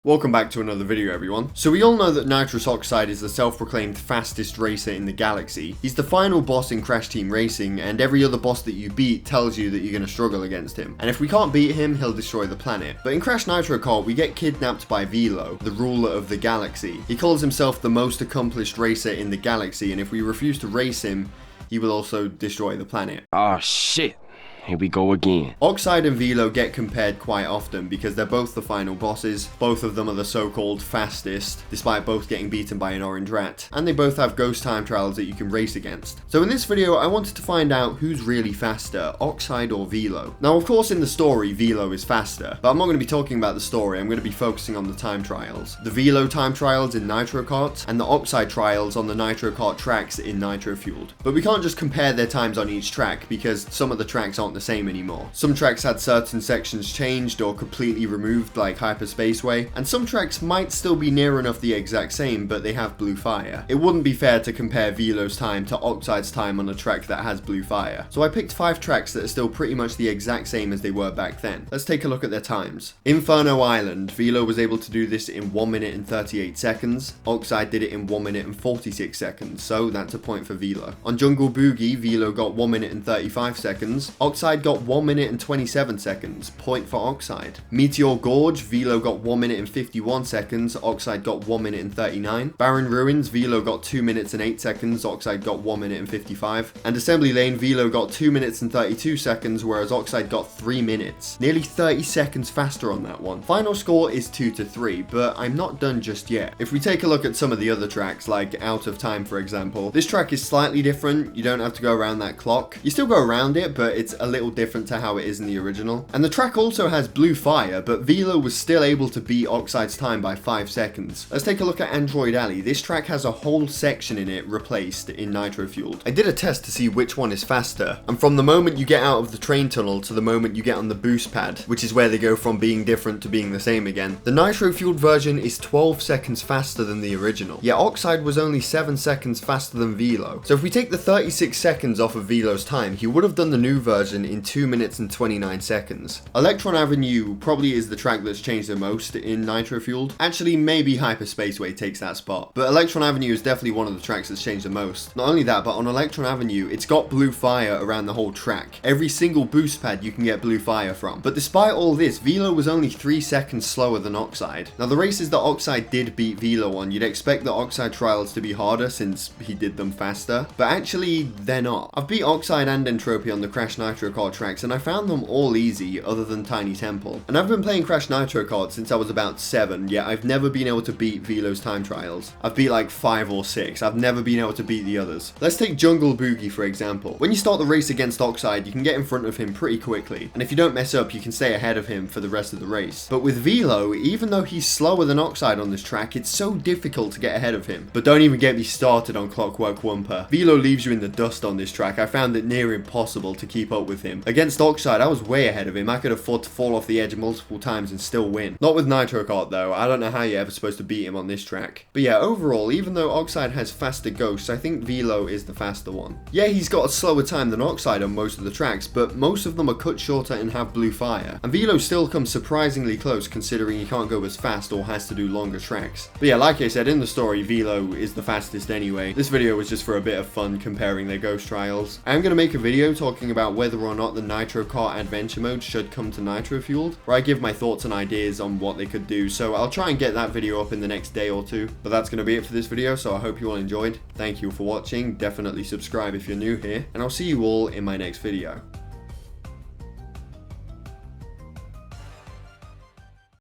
Welcome back to another video, everyone. So we all know that Nitrous Oxide is the self-proclaimed fastest racer in the galaxy. He's the final boss in Crash Team Racing, and every other boss that you beat tells you that you're going to struggle against him. And if we can't beat him, he'll destroy the planet. But in Crash Nitro Kart, we get kidnapped by Velo, the ruler of the galaxy. He calls himself the most accomplished racer in the galaxy, and if we refuse to race him, he will also destroy the planet. Oh shit. Here we go again. Oxide and Velo get compared quite often because they're both the final bosses, both of them are the so-called fastest, despite both getting beaten by an orange rat, and they both have ghost time trials that you can race against. So in this video, I wanted to find out who's really faster, Oxide or Velo. Now of course in the story, Velo is faster, but I'm not going to be talking about the story, I'm going to be focusing on the time trials. The Velo time trials in Nitro Kart, and the Oxide trials on the Nitro Kart tracks in Nitro Fueled. But we can't just compare their times on each track, because some of the tracks aren't the same anymore. Some tracks had certain sections changed or completely removed, like Hyperspaceway, and some tracks might still be near enough the exact same, but they have blue fire. It wouldn't be fair to compare Velo's time to Oxide's time on a track that has blue fire. So I picked 5 tracks that are still pretty much the exact same as they were back then. Let's take a look at their times. Inferno Island, Velo was able to do this in 1 minute and 38 seconds. Oxide did it in 1 minute and 46 seconds, so that's a point for Velo. On Jungle Boogie, Velo got 1 minute and 35 seconds. Oxide got 1 minute and 27 seconds, point for Oxide. Meteor Gorge, Velo got 1 minute and 51 seconds, Oxide got 1 minute and 39. Barren Ruins, Velo got 2 minutes and 8 seconds, Oxide got 1 minute and 55. And Assembly Lane, Velo got 2 minutes and 32 seconds, whereas Oxide got 3 minutes. Nearly 30 seconds faster on that one. Final score is 2-3, but I'm not done just yet. If we take a look at some of the other tracks, like Out of Time for example, this track is slightly different, you don't have to go around that clock. You still go around it, but it's a little different to how it is in the original. And the track also has blue fire, but Velo was still able to beat Oxide's time by 5 seconds. Let's take a look at Android Alley. This track has a whole section in it replaced in Nitro Fueled. I did a test to see which one is faster, and from the moment you get out of the train tunnel to the moment you get on the boost pad, which is where they go from being different to being the same again, the Nitro Fueled version is 12 seconds faster than the original, yet Oxide was only 7 seconds faster than Velo. So if we take the 36 seconds off of Velo's time, he would have done the new version in 2 minutes and 29 seconds. Electron Avenue probably is the track that's changed the most in Nitro Fueled. Actually, maybe Hyperspaceway takes that spot, but Electron Avenue is definitely one of the tracks that's changed the most. Not only that, but on Electron Avenue, it's got blue fire around the whole track. Every single boost pad you can get blue fire from. But despite all this, Velo was only 3 seconds slower than Oxide. Now the races that Oxide did beat Velo on, you'd expect the Oxide trials to be harder since he did them faster, but actually they're not. I've beat Oxide and Entropy on the Crash Nitro Kart tracks, and I found them all easy other than Tiny Temple. And I've been playing Crash Nitro Kart since I was about 7, yet I've never been able to beat Velo's time trials. I've beat like 5 or 6, I've never been able to beat the others. Let's take Jungle Boogie for example. When you start the race against Oxide, you can get in front of him pretty quickly, and if you don't mess up, you can stay ahead of him for the rest of the race. But with Velo, even though he's slower than Oxide on this track, it's so difficult to get ahead of him. But don't even get me started on Clockwork Wumpa. Velo leaves you in the dust on this track. I found it near impossible to keep up with him. Against Oxide, I was way ahead of him. I could afford to fall off the edge multiple times and still win. Not with Nitro Kart though. I don't know how you're ever supposed to beat him on this track. But yeah, overall, even though Oxide has faster ghosts, I think Velo is the faster one. Yeah, he's got a slower time than Oxide on most of the tracks, but most of them are cut shorter and have blue fire. And Velo still comes surprisingly close considering he can't go as fast or has to do longer tracks. But yeah, like I said, in the story, Velo is the fastest anyway. This video was just for a bit of fun comparing their ghost trials. I'm going to make a video talking about whether or not the Nitro Kart Adventure Mode should come to Nitro Fueled, where I give my thoughts and ideas on what they could do, so I'll try and get that video up in the next day or two. But that's going to be it for this video, so I hope you all enjoyed. Thank you for watching, definitely subscribe if you're new here, and I'll see you all in my next video.